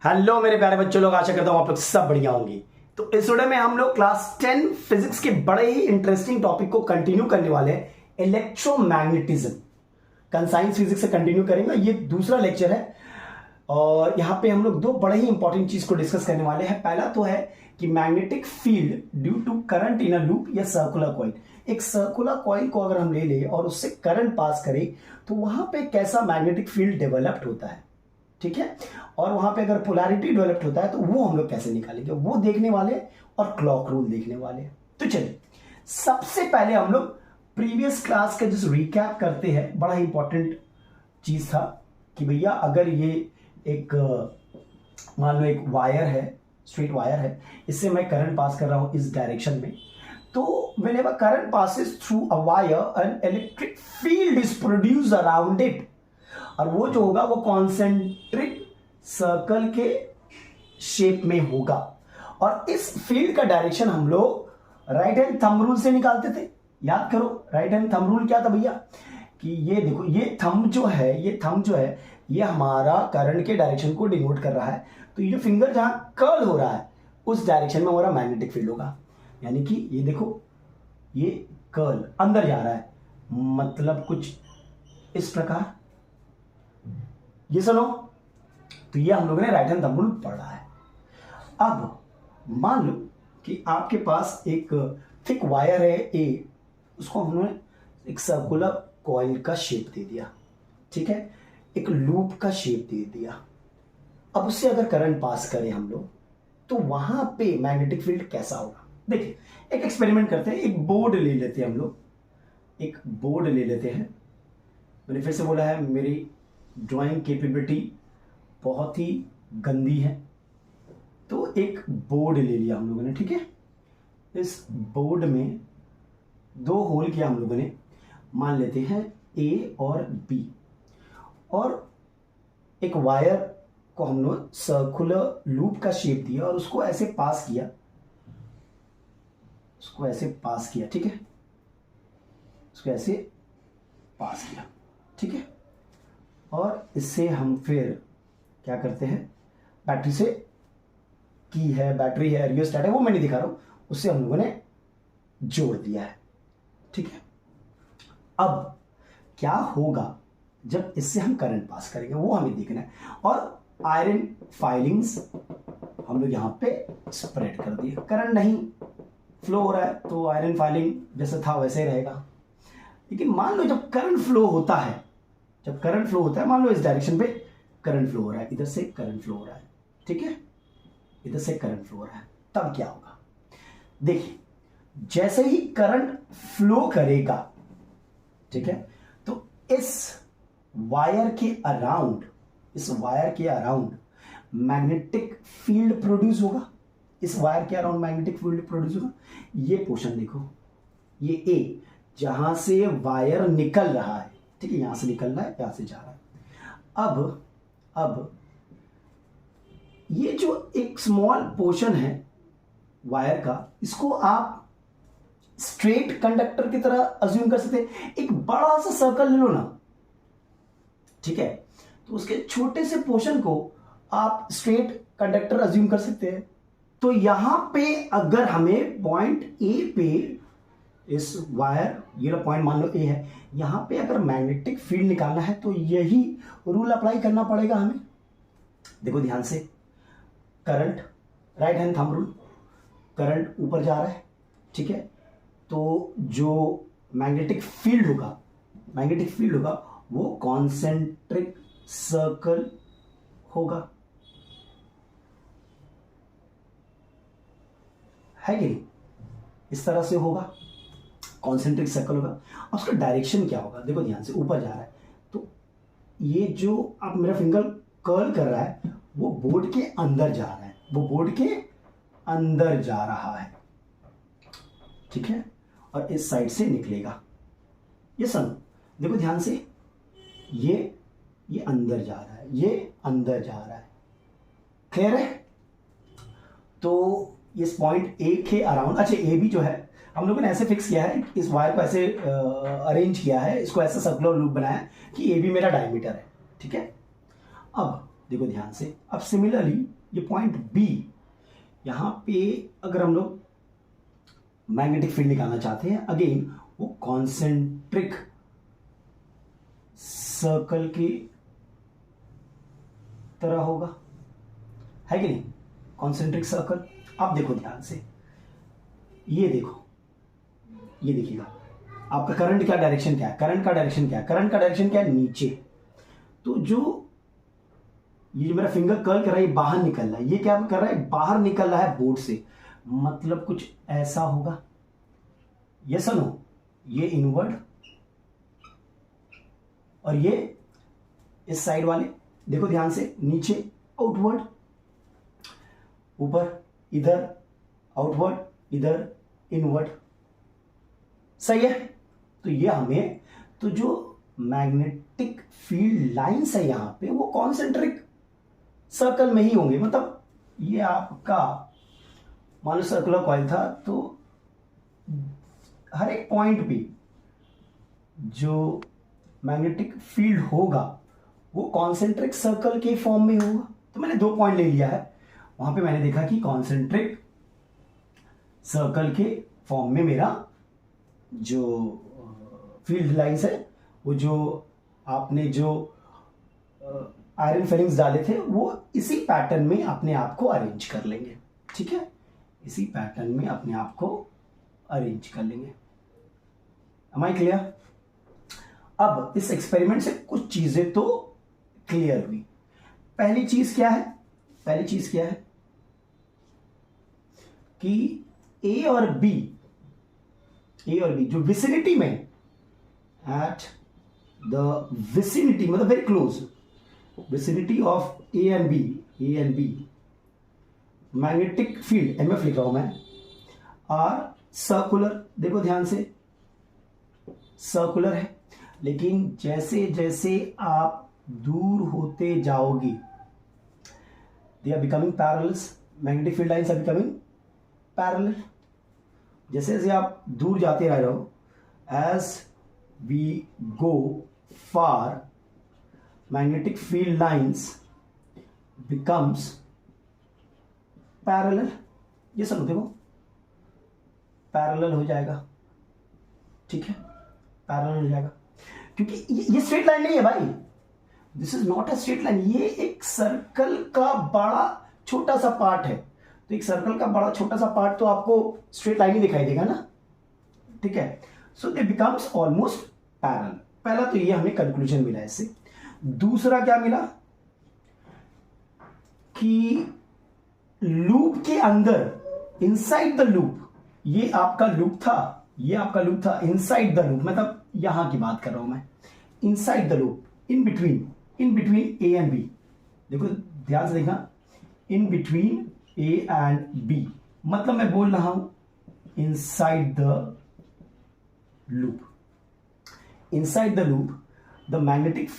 Hello मेरे प्यारे बच्चों लोग, आशा करता हूं आप लोग सब बढ़िया होंगे। तो इस वीडियो में हम लोग क्लास 10 फिजिक्स के बड़े ही इंटरेस्टिंग टॉपिक को कंटिन्यू करने वाले हैं, इलेक्ट्रोमैग्नेटिज्म। साइंस फिजिक्स से कंटिन्यू करेंगे, ये दूसरा लेक्चर है और यहाँ पे हम लोग दो बड़े ही इंपॉर्टेंट चीज को डिस्कस करने वाले हैं। पहला तो है कि magnetic field due to current in a loop या सर्कुलर कॉइल। एक सर्कुलर कॉइल को अगर हम ले लें और उससे करंट पास करें तो वहां पे कैसा मैग्नेटिक फील्ड डेवलप्ड होता है, ठीक है। और वहां पे अगर पोलैरिटी डेवलप्ड होता है तो वो हम लोग कैसे निकालेंगे, वो देखने वाले और क्लॉक रूल देखने वाले। तो चलिए सबसे पहले हम लोग प्रीवियस क्लास का जो रिकैप करते हैं। बड़ा इंपॉर्टेंट चीज था कि भैया अगर ये एक मान लो एक वायर है, स्ट्रेट वायर है, इससे मैं करंट पास कर रहा हूं इस डायरेक्शन में, तो whenever current passes through a wire an electric field is produced around it। और वो जो होगा वो कॉन्सेंट्रिक सर्कल के शेप में होगा। और इस फील्ड का डायरेक्शन हम लोग राइट हैंड थंब रूल से निकालते थे। याद करो राइट हैंड थंब रूल क्या था भैया, कि ये देखो ये थंब जो है ये हमारा करंट के डायरेक्शन को डिनोट कर रहा है। तो ये जो फिंगर जहां कर्ल हो रहा है उस डायरेक्शन में हमारा मैग्नेटिक फील्ड होगा। यानी कि ये देखो ये कर्ल अंदर जा रहा है, मतलब कुछ इस प्रकार, ये सुनो। तो ये हम लोगों ने राइट हैंड थंब रूल पढ़ा है। अब मान लो कि आपके पास एक थिक वायर है ए, उसको हमने एक सर्कुलर कॉइल का शेप दे दिया, ठीक है, एक लूप का शेप दे दिया। अब उससे अगर करंट पास करें हम लोग तो वहां पे मैग्नेटिक फील्ड कैसा होगा। देखिए एक एक्सपेरिमेंट करते हैं, एक बोर्ड ले लेते हैं हम लोग, एक बोर्ड ले लेते हैं। मैंने फिर से बोला है मेरी ड्राइंग कैपेबिलिटी बहुत ही गंदी है, तो एक बोर्ड ले लिया हम लोगों ने, ठीक है। इस बोर्ड में दो होल किया हम लोगों ने, मान लेते हैं ए और बी, और एक वायर को हम लोग सर्कुलर लूप का शेप दिया और उसको ऐसे पास किया, ठीक है, उसको ऐसे पास किया, ठीक है। और इससे हम फिर क्या करते हैं, बैटरी से बैटरी है, रियोस्टैट है, वो मैं नहीं दिखा रहा हूं, उससे हम लोगों ने जोड़ दिया है, ठीक है। अब क्या होगा जब इससे हम करंट पास करेंगे वो हमें देखना है। और आयरन फाइलिंग्स हम लोग यहां पे स्प्रेड कर दिए, करंट नहीं फ्लो हो रहा है तो आयरन फाइलिंग जैसे था वैसे ही रहेगा। लेकिन मान लो जब करंट फ्लो होता है, मान लो इस डायरेक्शन पे करंट फ्लो हो रहा है, इधर से करंट फ्लो हो रहा है, ठीक है, इधर से करंट फ्लो हो रहा है, तब क्या होगा। देखिए जैसे ही करंट फ्लो करेगा, ठीक है, तो इस वायर के अराउंड मैग्नेटिक फील्ड प्रोड्यूस होगा। ये पोर्शन देखो, ये ए जहां से वायर निकल रहा है, ठीक है, यहां से निकल रहा है, यहां से जा रहा है। अब ये जो एक स्मॉल पोर्शन है वायर का, इसको आप स्ट्रेट कंडक्टर की तरह अज्यूम कर सकते हैं। एक बड़ा सा सर्कल ले लो ना, ठीक है, तो उसके छोटे से पोर्शन को आप स्ट्रेट कंडक्टर अज्यूम कर सकते हैं। तो यहां पे अगर हमें पॉइंट ए पे इस वायर, ये लो पॉइंट मान लो ए है, यहां पे अगर मैग्नेटिक फील्ड निकालना है तो यही रूल अप्लाई करना पड़ेगा हमें। देखो ध्यान से, current right hand thumb rule, current ऊपर जा रहा है, ठीक है, तो जो मैग्नेटिक फील्ड होगा वो कॉन्सेंट्रिक सर्कल होगा, है कि नहीं, इस तरह से होगा, कॉन्सेंट्रिक सर्कल होगा। और उसका डायरेक्शन क्या होगा, देखो ध्यान से, ऊपर जा रहा है, तो ये जो आप मेरा फिंगर कर्ल कर रहा है वो बोर्ड के अंदर जा रहा है, ठीक है, और इस साइड से निकलेगा। ये सुनो, देखो ध्यान से, ये अंदर जा रहा है, क्लियर है। तो इस पॉइंट ए के अराउंड, अच्छा ए बी जो है हम लोगों ने ऐसे फिक्स किया है, इस वायर को ऐसे अरेंज किया है, इसको ऐसा सर्कुलर लूप बनाया कि ए बी मेरा डायमीटर है, ठीक है। अब देखो ध्यान से। अब सिमिलरली ये पॉइंट बी, यहां पे अगर हम लोग मैग्नेटिक फील्ड निकालना चाहते हैं, अगेन वो कॉन्सेंट्रिक सर्कल की तरह होगा, है कि नहीं, कॉन्सेंट्रिक सर्कल। अब देखो ध्यान से, ये देखो, ये देखिएगा आपका करंट क्या डायरेक्शन क्या है, करंट का डायरेक्शन क्या है, करंट का डायरेक्शन क्या है, नीचे। तो जो ये मेरा फिंगर कर्ल कर रहा है, ये बाहर निकल रहा है, ये क्या कर रहा है, बाहर निकल रहा है बोर्ड से, मतलब कुछ ऐसा होगा। यस और नो, ये इनवर्ड और ये इस साइड वाले, देखो ध्यान से, नीचे आउटवर्ड, ऊपर इधर आउटवर्ड, इधर इनवर्ड, सही है। तो ये हमें, तो जो मैग्नेटिक फील्ड लाइंस है यहां पे, वो कॉन्सेंट्रिक सर्कल में ही होंगे। मतलब ये आपका मान लो सर्कुलर कॉइल था, तो हर एक पॉइंट पे जो मैग्नेटिक फील्ड होगा वो कॉन्सेंट्रिक सर्कल के फॉर्म में होगा। तो मैंने 2 पॉइंट ले लिया है, वहां पे मैंने देखा कि कॉन्सेंट्रिक सर्कल के फॉर्म में मेरा जो फील्ड लाइंस है, वो जो आपने जो आयरन फिलिंग्स डाले थे, वो इसी पैटर्न में अपने आप को अरेंज कर लेंगे। ठीक है, इसी पैटर्न में अपने आप को अरेंज कर लेंगे। Am I clear? अब इस एक्सपेरिमेंट से कुछ चीजें तो क्लियर हुई। पहली चीज क्या है, पहली चीज क्या है कि ए और बी जो विसिनिटी में, एट द विसिनिटी मतलब very close vicinity of A and B, magnetic field, MF लिख रहा हूं मैं, आर सर्कुलर। देखो ध्यान से, सर्कुलर है, लेकिन जैसे जैसे आप दूर होते जाओगे, they are becoming parallels, magnetic field lines are becoming parallel. जैसे जैसे आप दूर जाते रह रहे हो, as we go far, magnetic field lines becomes parallel. ये सब देखो पैरेलल हो जाएगा, ठीक है, पैरेलल हो जाएगा, क्योंकि ये स्ट्रेट लाइन नहीं है भाई, this is not a straight line, ये एक सर्कल का बड़ा छोटा सा पार्ट है। तो एक सर्कल का बड़ा छोटा सा पार्ट तो आपको स्ट्रेट लाइन ही दिखाई देगा ना, ठीक है। सो दे बिकम्स ऑलमोस्ट पैरेलल। पहला तो ये हमें कंक्लूजन मिला इससे। दूसरा क्या मिला कि लूप के अंदर, इनसाइड द लूप, ये आपका लूप था, ये आपका लूप था, इनसाइड द लूप मतलब यहां की बात कर रहा हूं मैं, inside the loop, in between A and B. देखो ध्यान से देखना, in between A and B मतलब मैं बोल रहा हूं inside the loop, inside the loop the magnetic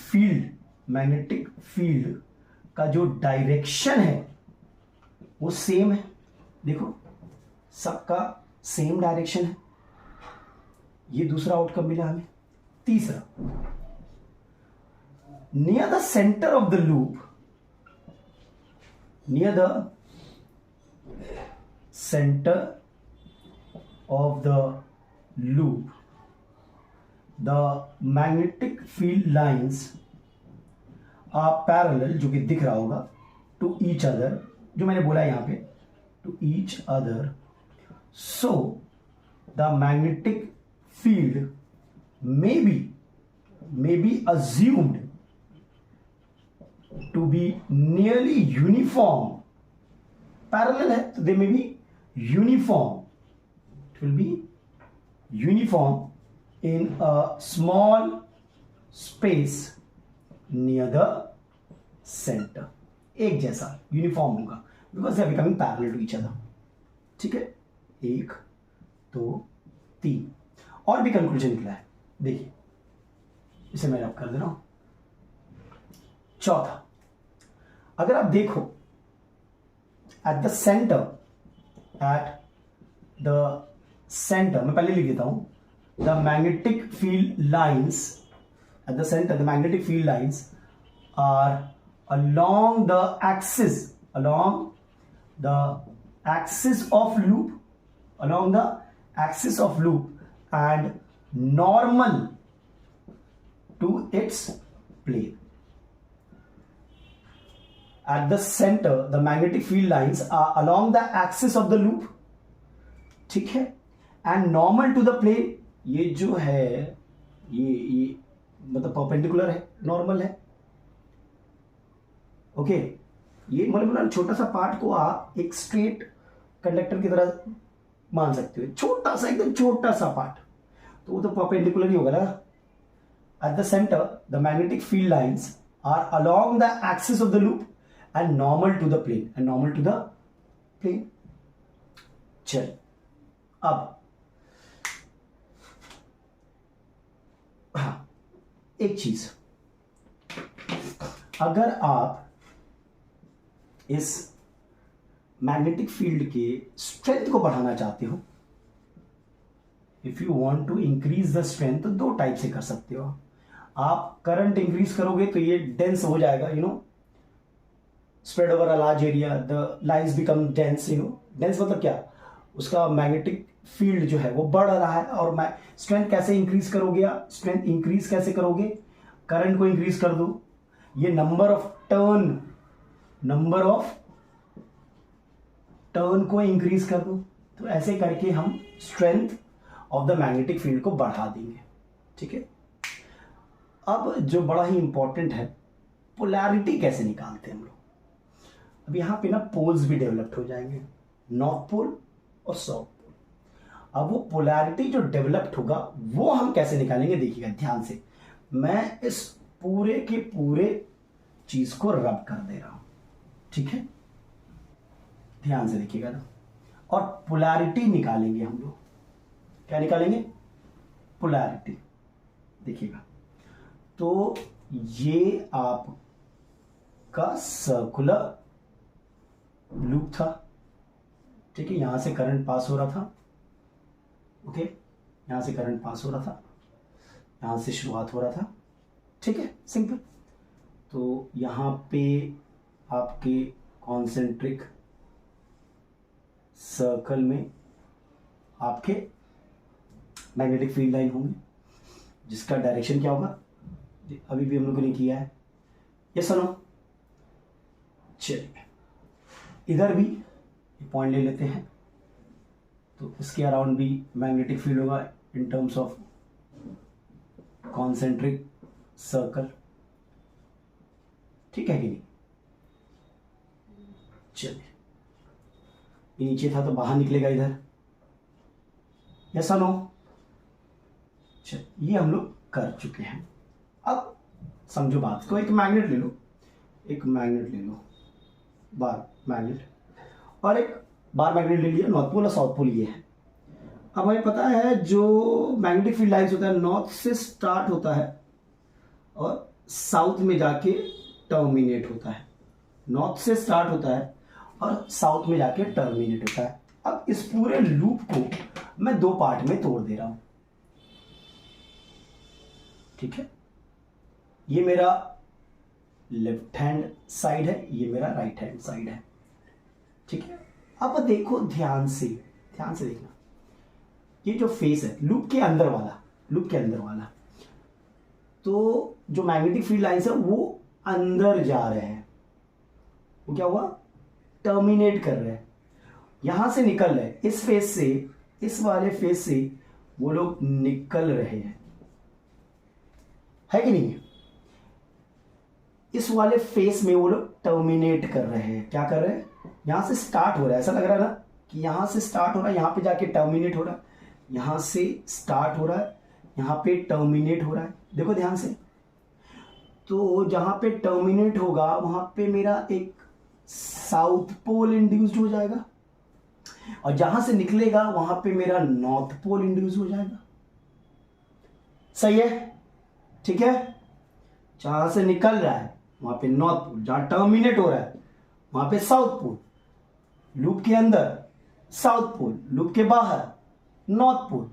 field का जो डायरेक्शन है वो सेम है। देखो सबका सेम डायरेक्शन है, ये दूसरा आउटकम मिला हमें। तीसरा, near the centre of the loop, near the centre of the loop the magnetic field lines are parallel, जो कि दिख रहा होगा, टू ईच अदर, जो मैंने बोला यहां पे, to each other. So the magnetic field may be assumed to be nearly uniform, parallel है तो they may be uniform, it will be uniform in a small space near the center, एक जैसा uniform होगा, because they are becoming parallel to each other। ठीक है, 1 2 3 और भी conclusion निकला है, देखिए इसे मैं रब कर दे रहा हूं। चौथा, अगर आप देखो एट द सेंटर, मैं पहले लिख देता हूं, the magnetic field lines at the centre, the magnetic field lines are along the axis of loop and normal to its plane. At the center the magnetic field lines are along the axis of the loop, ठीक है, and normal to the plane. ये जो है ये मतलब perpendicular है, normal है, okay. ये मतलब छोटा सा पार्ट को आप एक स्ट्रेट कंडक्टर की तरह मान सकते हो, छोटा सा, एकदम छोटा सा पार्ट, तो वो तो परपेंडिकुलर ही होगा ना। At the centre the magnetic field lines are along the axis of the loop and normal to the plane, चल अब हाँ, एक चीज, अगर आप इस मैग्नेटिक फील्ड के स्ट्रेंथ को बढ़ाना चाहते हो, if you want to increase the strength, तो दो टाइप से कर सकते हो। आप करंट इंक्रीज करोगे तो ये डेंस हो जाएगा, spread over a large area, the lines become dense. Dense मतलब क्या, उसका मैग्नेटिक फील्ड जो है वो बढ़ रहा है। और मैं स्ट्रेंथ कैसे इंक्रीज करोगे, स्ट्रेंथ इंक्रीज कैसे करोगे, करंट को इंक्रीज कर दो, ये नंबर ऑफ टर्न को इंक्रीज कर दो, तो ऐसे करके हम strength of the magnetic field को बढ़ा देंगे, ठीक है। अब जो बड़ा ही इंपॉर्टेंट है, पोलैरिटी कैसे निकालते हैं हम लोग। अब यहां पे ना पोल्स भी डेवलप्ड हो जाएंगे, नॉर्थ पोल और साउथ पोल। अब वो पोलैरिटी जो डेवलप्ड होगा वो हम कैसे निकालेंगे, देखिएगा ध्यान से। मैं इस पूरे के पूरे चीज को रब कर दे रहा हूं, ठीक है, ध्यान से देखिएगा ना। और पोलैरिटी निकालेंगे हम लोग, क्या निकालेंगे, पोलैरिटी, देखिएगा। तो ये आपका सर्कुलर लूप था, ठीक है, यहां से करंट पास हो रहा था, ओके, यहां से करंट पास हो रहा था, यहां से शुरुआत हो रहा था, ठीक है, सिंपल। तो यहां पे आपके कॉन्सेंट्रिक सर्कल में आपके मैग्नेटिक फील्ड लाइन होंगे, जिसका डायरेक्शन क्या होगा, अभी भी हम लोगों ने किया है, ये सुनो। चलिए इधर भी पॉइंट ले लेते हैं, तो इसके अराउंड भी मैग्नेटिक फील्ड होगा in terms of concentric circle, ठीक है कि नहीं। चलिए ये नीचे था तो बाहर निकलेगा इधर, ऐसा नो। चलिए ये हम लोग कर चुके हैं। अब समझो बात को, एक मैग्नेट ले लो, बार मैग्नेट, और एक बार मैग्नेट ले लिया, नॉर्थ पोल और साउथ पोल ये है। अब हमें पता है जो मैग्नेटिक फील्ड लाइंस होता है नॉर्थ से स्टार्ट होता है और साउथ में जाके टर्मिनेट होता है, नॉर्थ से स्टार्ट होता है और साउथ में जाके टर्मिनेट होता है। अब इस पूरे लूप को मैं दो पार्ट में तोड़ दे रहा हूं, ठीक है, ये मेरा लेफ्ट हैंड साइड है, ये मेरा राइट हैंड साइड है, ठीक है। अब देखो ध्यान से देखना, ये जो फेस है लूप के अंदर वाला, तो जो मैग्नेटिक फील्ड लाइंस है वो अंदर जा रहे हैं, वो क्या हुआ, टर्मिनेट कर रहे हैं, यहां से निकल रहे हैं, इस फेस से, इस वाले फेस से वो लोग निकल रहे हैं, है कि नहीं। इस वाले फेस में वो लोग टर्मिनेट कर रहे हैं, क्या कर रहे हैं, यहां से स्टार्ट हो रहा है, ऐसा लग रहा है ना कि यहां से स्टार्ट हो रहा है, यहां पे जाके टर्मिनेट हो रहा है, यहां से स्टार्ट हो रहा है, यहां पे टर्मिनेट हो रहा है, देखो ध्यान से। तो जहां पे टर्मिनेट होगा वहां पे मेरा एक साउथ पोल इंड्यूस्ड हो जाएगा, और जहां से निकलेगा वहां पे मेरा नॉर्थ पोल इंड्यूस हो जाएगा, सही है, ठीक है। जहां से निकल रहा है वहां पे नॉर्थ पोल, जहां टर्मिनेट हो रहा है वहां पे साउथ पोल, लूप के अंदर साउथ पोल, लूप के बाहर नॉर्थ पोल,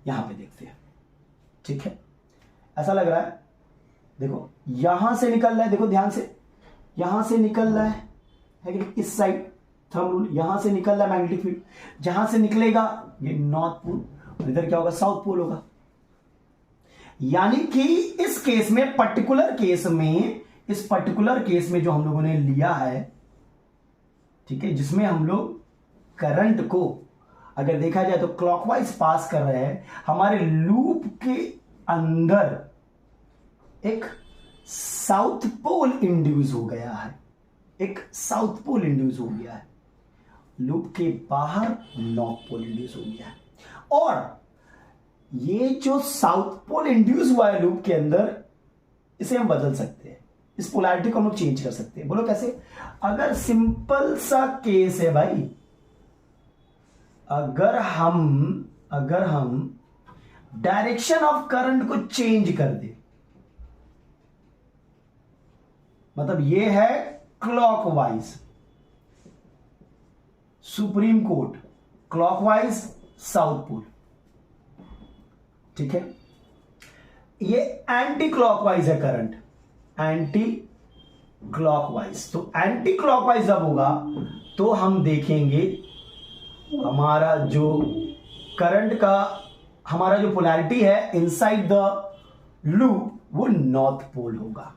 यहां पे देखते हैं, ठीक है, ऐसा लग रहा है। देखो यहां से निकल रहा है, देखो ध्यान से, यहां से निकल रहा है कि नहीं? इस साइड थंब रूल, यहां से निकल रहा है मैग्नेटिक फील्ड, जहां से निकलेगा ये नॉर्थ पोल और इधर क्या होगा, साउथ पोल होगा। यानी कि इस केस में, पर्टिकुलर केस में, इस पर्टिकुलर केस में जो हम लोगों ने लिया है, ठीक है, जिसमें हम लोग करंट को अगर देखा जाए तो क्लॉकवाइज पास कर रहे हैं, हमारे लूप के अंदर एक साउथ पोल इंड्यूस हो गया है, एक साउथ पोल इंड्यूस हो गया है, लूप के बाहर नॉर्थ पोल इंड्यूस हो गया है। और ये जो साउथ पोल इंड्यूस हुआ है लूप के अंदर, इसे हम बदल सकते हैं, इस पोलैरिटी को हम लोग चेंज कर सकते हैं। बोलो कैसे? अगर सिंपल सा केस है भाई, अगर हम डायरेक्शन ऑफ करंट को चेंज कर दे, मतलब ये है clockwise, supreme court clockwise south pole, ठीक है, ये एंटी क्लॉकवाइज है करंट, एंटी क्लॉकवाइज। तो एंटी क्लॉकवाइज जब होगा तो हम देखेंगे हमारा जो करंट का, हमारा जो पोलैरिटी है इनसाइड द लूप, वो नॉर्थ पोल होगा।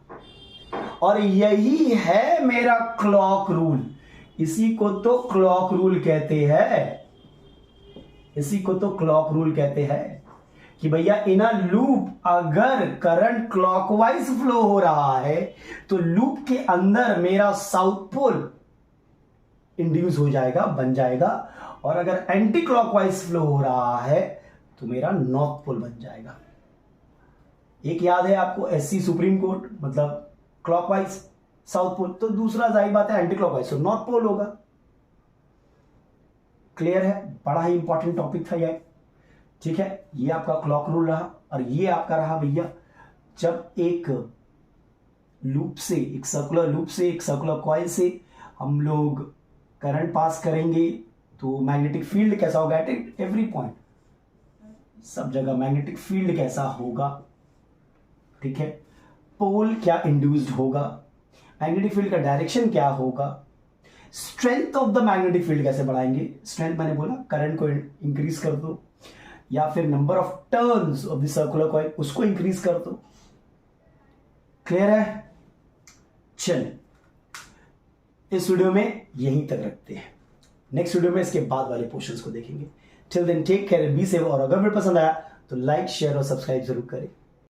और यही है मेरा क्लॉक रूल, इसी को तो क्लॉक रूल कहते हैं, इसी को तो क्लॉक रूल कहते हैं कि भैया इन अ लूप अगर करंट क्लॉकवाइज फ्लो हो रहा है तो लूप के अंदर मेरा साउथ पोल इंड्यूस हो जाएगा, बन जाएगा, और अगर एंटी क्लॉकवाइज फ्लो हो रहा है तो मेरा नॉर्थ पोल बन जाएगा। एक याद है आपको, एससी सुप्रीम कोर्ट, मतलब क्लॉकवाइज साउथ पोल, तो दूसरा जाहिर बात है एंटी क्लॉकवाइज, तो नॉर्थ पोल होगा। क्लियर है? बड़ा ही इंपॉर्टेंट टॉपिक था ये, ठीक है। ये आपका क्लॉक रूल रहा, और ये आपका रहा भैया, जब एक लूप से, एक सर्कुलर लूप से, एक सर्कुलर कॉइल से हम लोग करंट पास करेंगे तो मैग्नेटिक फील्ड कैसा होगा एट एवरी पॉइंट, सब जगह मैग्नेटिक फील्ड कैसा होगा, ठीक है, पोल क्या इंड्यूस्ड होगा, मैग्नेटिक फील्ड का डायरेक्शन क्या होगा, strength of the magnetic field कैसे बढ़ाएंगे, स्ट्रेंथ मैंने बोला करंट को इंक्रीज कर दो, या फिर number of turns of the circular coil उसको इंक्रीज कर दो। क्लियर है? चलिए इस वीडियो में यहीं तक रखते हैं, नेक्स्ट वीडियो में इसके बाद वाले पोर्शंस को देखेंगे। Till then take care, be safe, और अगर वीडियो पसंद आया तो लाइक, शेयर और सब्सक्राइब जरूर करें।